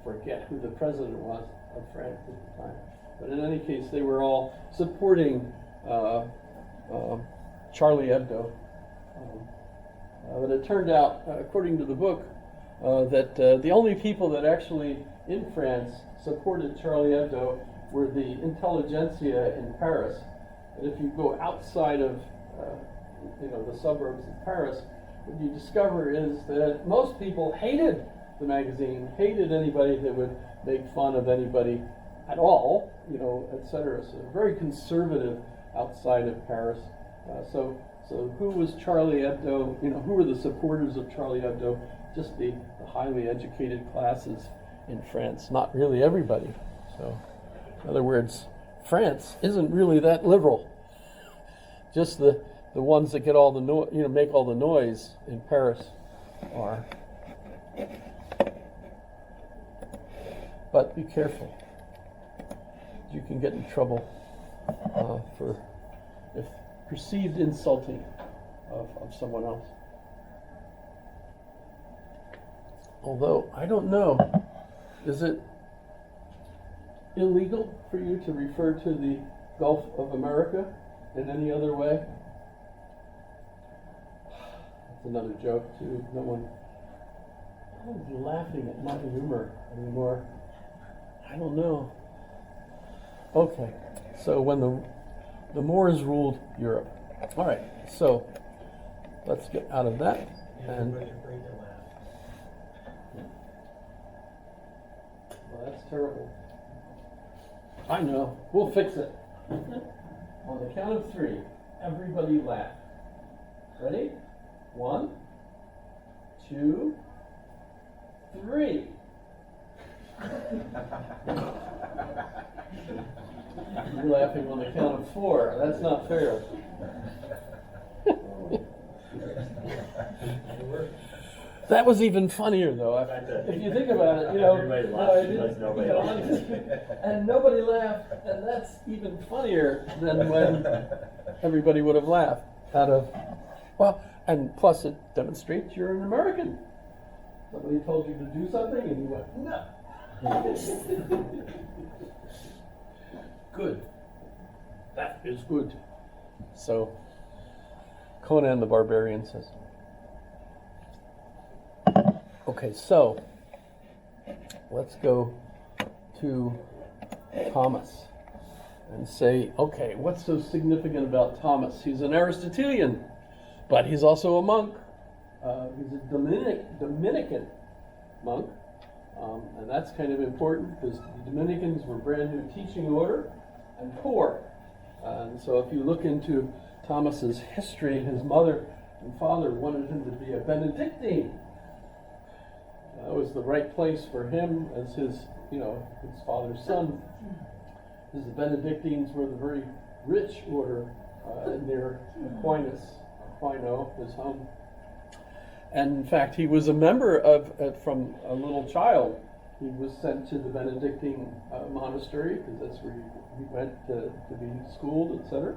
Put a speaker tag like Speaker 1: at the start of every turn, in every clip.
Speaker 1: forget who the president was of France at the time. But in any case, they were all supporting Charlie Hebdo. But it turned out, according to the book, that the only people that actually in France supported Charlie Hebdo were the intelligentsia in Paris. And if you go outside of the suburbs of Paris, what you discover is that most people hated the magazine, hated anybody that would make fun of anybody at all, etc. So very conservative outside of Paris. So who was Charlie Hebdo? Who were the supporters of Charlie Hebdo? Just the highly educated classes in France, not really everybody. So, in other words, France isn't really that liberal. Just the ones that get all the make all the noise in Paris are. But be careful. You can get in trouble for if perceived insulting of someone else. Although, I don't know, is it illegal for you to refer to the Gulf of America in any other way? That's another joke, too. No one's laughing at my humor anymore. I don't know. Okay, so when the Moors ruled Europe. All right, so let's get out of that. And well, that's terrible. I know. We'll fix it. On the count of 3, everybody laugh. Ready? 1, 2, 3. You're laughing on the count of 4. That's not fair. That was even funnier, though. If you think about it,
Speaker 2: everybody laughed. Nobody
Speaker 1: laughed. And nobody laughed, and that's even funnier than when everybody would have laughed and plus it demonstrates you're an American. Somebody told you to do something, and you went, no. Good. That is good. So, Conan the Barbarian says. Okay, so let's go to Thomas and say, okay, what's so significant about Thomas? He's an Aristotelian, but he's also a monk. He's a Dominican monk. And that's kind of important because the Dominicans were brand new teaching order and poor. And so if you look into Thomas's history, his mother and father wanted him to be a Benedictine. That was the right place for him as his father's son. Because the Benedictines were the very rich order near Aquinas. Aquino, his home. And in fact, he was a member from a little child. He was sent to the Benedictine monastery because that's where he went to be schooled, etc.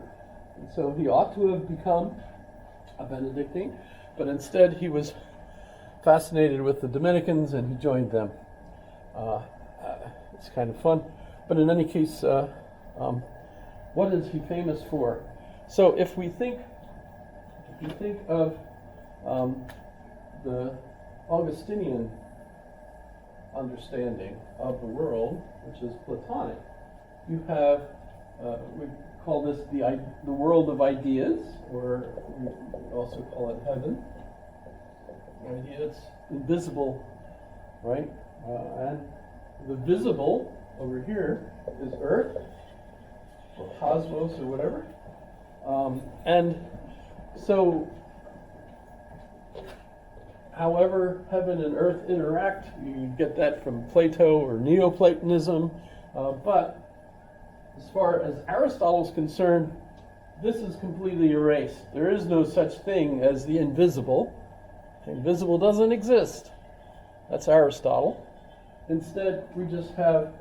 Speaker 1: And so he ought to have become a Benedictine, but instead he was fascinated with the Dominicans and he joined them. It's kind of fun. But in any case, what is he famous for? So if you think of the Augustinian understanding of the world, which is Platonic, you have, we call this the world of ideas, or we also call it heaven. It's invisible, right? And the visible over here is Earth, or cosmos, or whatever. And so, however heaven and earth interact, you get that from Plato or Neoplatonism. But as far as Aristotle is concerned, this is completely erased. There is no such thing as the invisible. The invisible doesn't exist. That's Aristotle. Instead, we just have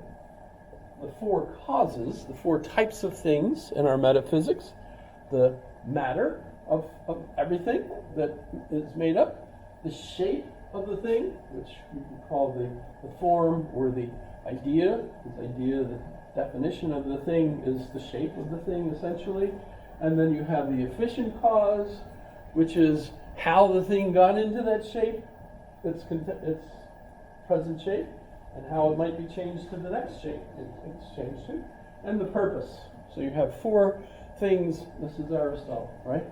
Speaker 1: the 4 causes, the 4 types of things in our metaphysics, the matter of everything that is made up, the shape of the thing, which we can call the form or the idea. This idea, the definition of the thing is the shape of the thing, essentially. And then you have the efficient cause, which is how the thing got into that shape, its present shape, and how it might be changed to the next shape it's changed to, and the purpose. So you have four things. This is Aristotle, right?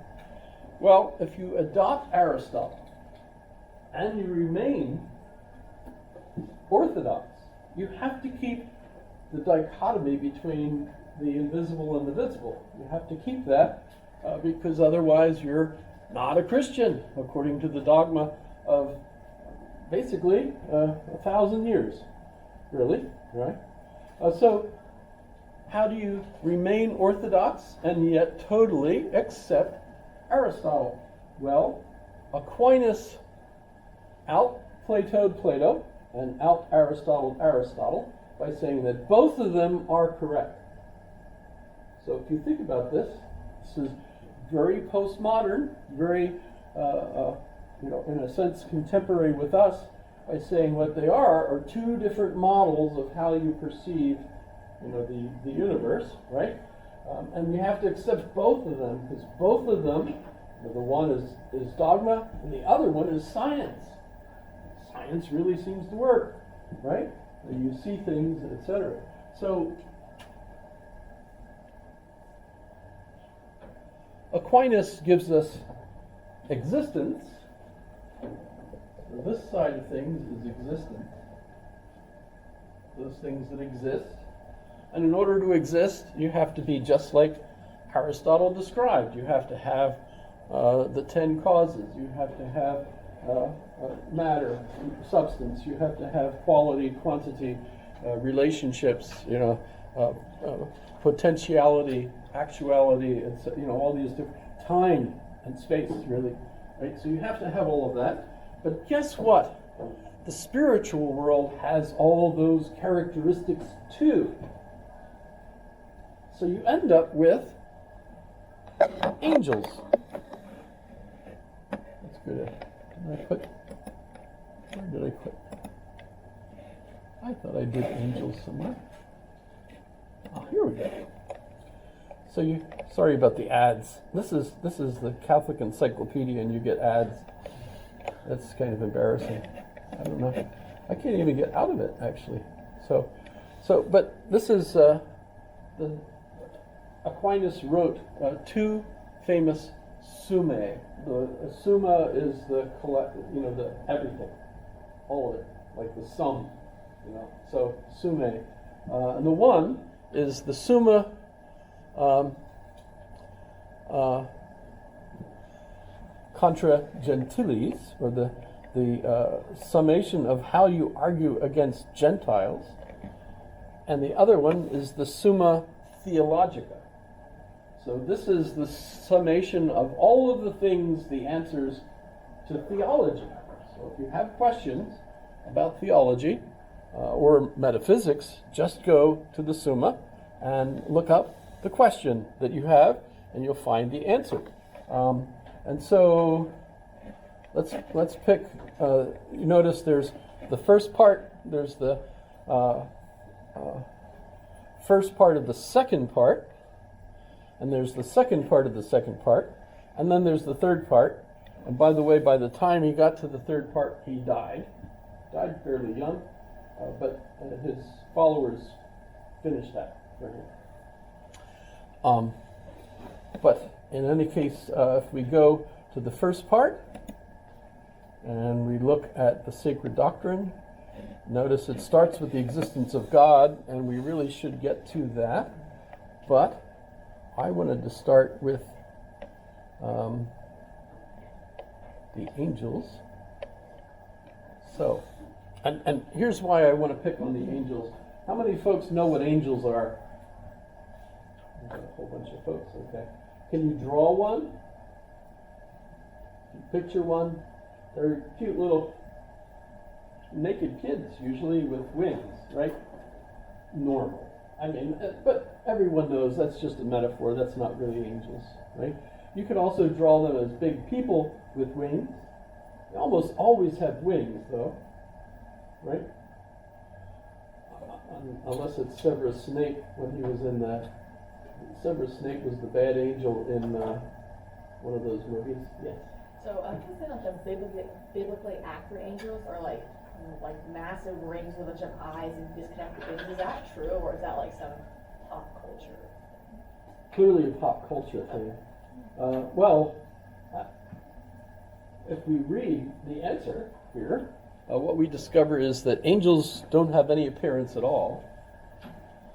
Speaker 1: Well, if you adopt Aristotle and you remain orthodox, you have to keep the dichotomy between the invisible and the visible. You have to keep that because otherwise you're not a Christian, according to the dogma of basically 1,000 years, really, right? So how do you remain orthodox and yet totally accept Aristotle? Well, Aquinas out-Platoed Plato and out-Aristotled Aristotle by saying that both of them are correct. So if you think about this, this is very postmodern, very, in a sense, contemporary with us, by saying what they are two different models of how you perceive, the universe, right? And you have to accept both of them, because both of them, the one is dogma, and the other one is science. Science really seems to work, right? You see things, etc. So Aquinas gives us existence. So this side of things is existence. Those things that exist. And in order to exist, you have to be just like Aristotle described. You have to have the 10 causes. You have to have matter, substance. You have to have quality, quantity, relationships, potentiality, actuality, all these different time and space, really, right? So you have to have all of that. But guess what? The spiritual world has all those characteristics too. So you end up with angels. That's good. Where did I put? I thought I did angels somewhere. Oh, here we go. So sorry about the ads. This is the Catholic Encyclopedia, and you get ads. That's kind of embarrassing. I don't know. I can't even get out of it, actually. But this is the Aquinas wrote two famous summae. The summa is the everything, all of it, like the sum, So summae, and the one is the Summa Contra Gentiles, or the summation of how you argue against Gentiles, and the other one is the Summa Theologica. So this is the summation of all of the things, the answers to theology. So if you have questions about theology or metaphysics, just go to the Summa and look up the question that you have, and you'll find the answer. And so let's pick. You notice there's the first part. There's the first part of the second part. And there's the second part of the second part, and then there's the third part. And by the way, by the time he got to the third part, he died fairly young, but his followers finished that for him. But in any case, if we go to the first part, and we look at the sacred doctrine, notice it starts with the existence of God, and we really should get to that, but I wanted to start with the angels. So, and here's why I want to pick on the angels. How many folks know what angels are? We've got a whole bunch of folks, okay. Can you draw one? Can you picture one? They're cute little naked kids, usually with wings, right? Normal. I mean, but everyone knows that's just a metaphor. That's not really angels, right? You could also draw them as big people with wings, They almost always have wings, though, right? Unless it's Severus Snape when he was in the. Severus Snape was the bad angel in one of those movies. Yes.
Speaker 3: So I can say like the biblically accurate angels are like massive rings with a bunch of eyes and disconnected things. Is that true, or is that like some pop culture?
Speaker 1: Clearly a pop culture thing. If we read the answer here, what we discover is that angels don't have any appearance at all.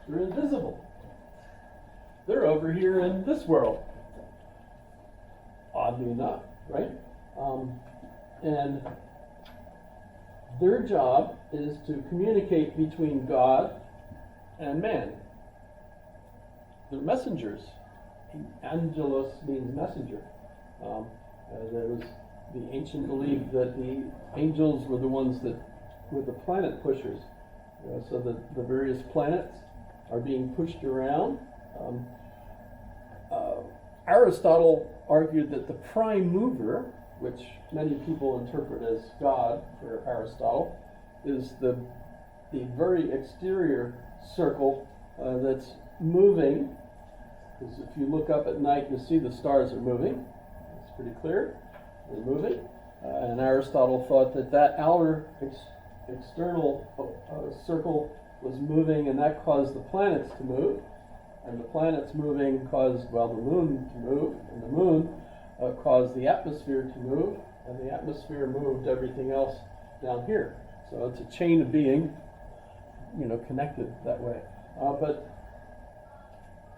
Speaker 1: They're invisible. They're over here in this world. Oddly enough, right? And their job is to communicate between God and man. They're messengers. Angelos means messenger. There was the ancient belief that the angels were the ones that were the planet pushers. So that the various planets are being pushed around. Aristotle argued that the prime mover, which many people interpret as God for Aristotle, is the very exterior circle that's moving. Because if you look up at night, you see the stars are moving. It's pretty clear. They're moving. And Aristotle thought that outer external circle was moving, and that caused the planets to move. And the planets moving caused, the moon to move, and the moon caused the atmosphere to move, and the atmosphere moved everything else down here. So it's a chain of being, connected that way. But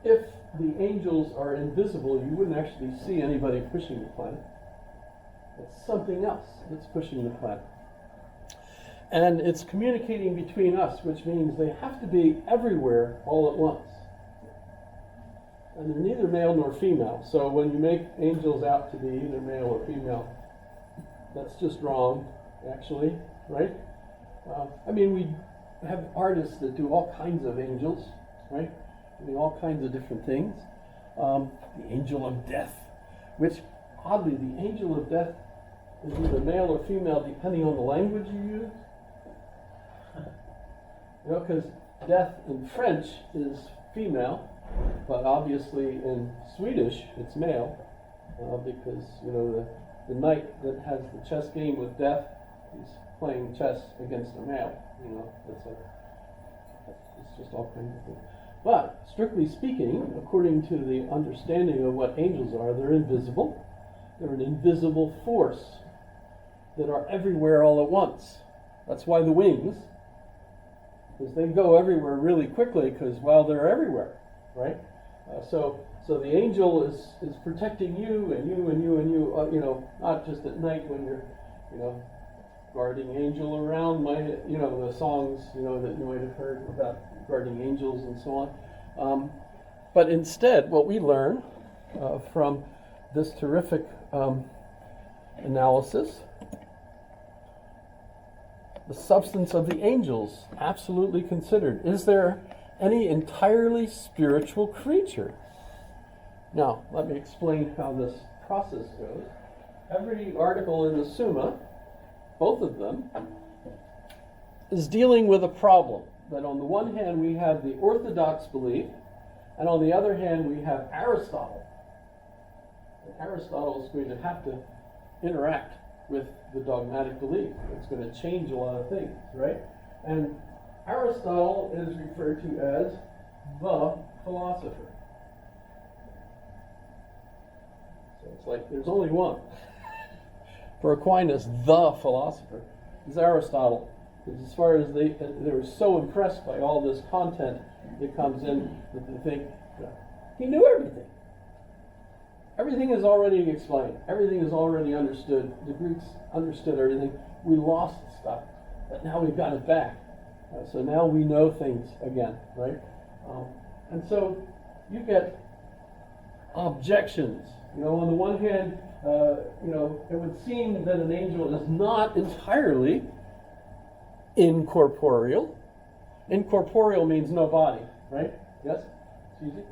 Speaker 1: if the angels are invisible, you wouldn't actually see anybody pushing the planet. It's something else that's pushing the planet. And it's communicating between us, which means they have to be everywhere all at once. And they're neither male nor female. So when you make angels out to be either male or female, that's just wrong, actually, right? We have artists that do all kinds of angels, right? Doing all kinds of different things. The angel of death, which, oddly, the angel of death is either male or female depending on the language you use. Because death in French is female, but obviously in Swedish it's male, because the knight that has the chess game with death, he's playing chess against a male. It's just all kinds of things. But strictly speaking, according to the understanding of what angels are, they're invisible. They're an invisible force that are everywhere all at once. That's why the wings, because they go everywhere really quickly, because they're everywhere, right? So the angel is protecting you and you and you and you. Not just at night when you're, guardian angel around the songs that you might have heard about guardian angels and so on. But instead, what we learn from this terrific analysis, the substance of the angels absolutely considered. Is there any entirely spiritual creature? Now, let me explain how this process goes. Every article in the Summa, both of them, is dealing with a problem. That on the one hand we have the orthodox belief, and on the other hand we have Aristotle. And Aristotle is going to have to interact with the dogmatic belief. It's going to change a lot of things, right? And Aristotle is referred to as the philosopher. So it's like there's only one. For Aquinas, the philosopher is Aristotle. Because as far as they were so impressed by all this content that comes in that they think he knew everything. Everything is already explained. Everything is already understood. The Greeks understood everything. We lost stuff, but now we've got it back. So now we know things again, right? And so you get objections. On the one hand, it would seem that an angel is not entirely incorporeal. Incorporeal means no body, right? Yes? It's easy.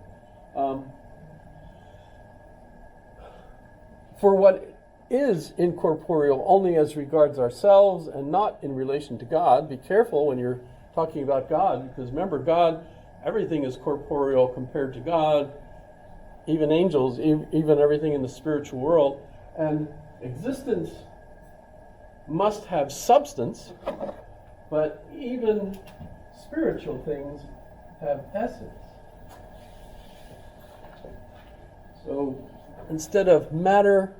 Speaker 1: For what is incorporeal only as regards ourselves and not in relation to God. Be careful when you're talking about God, because remember, God, everything is corporeal compared to God, even angels, even everything in the spiritual world. And existence must have substance, but even spiritual things have essence. So instead of matter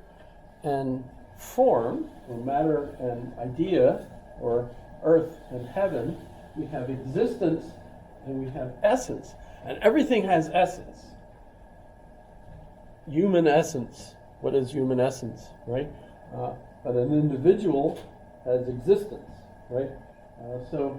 Speaker 1: and form, or matter and idea, or earth and heaven, we have existence and we have essence. And everything has essence. Human essence. What is human essence, right? But an individual has existence, right? So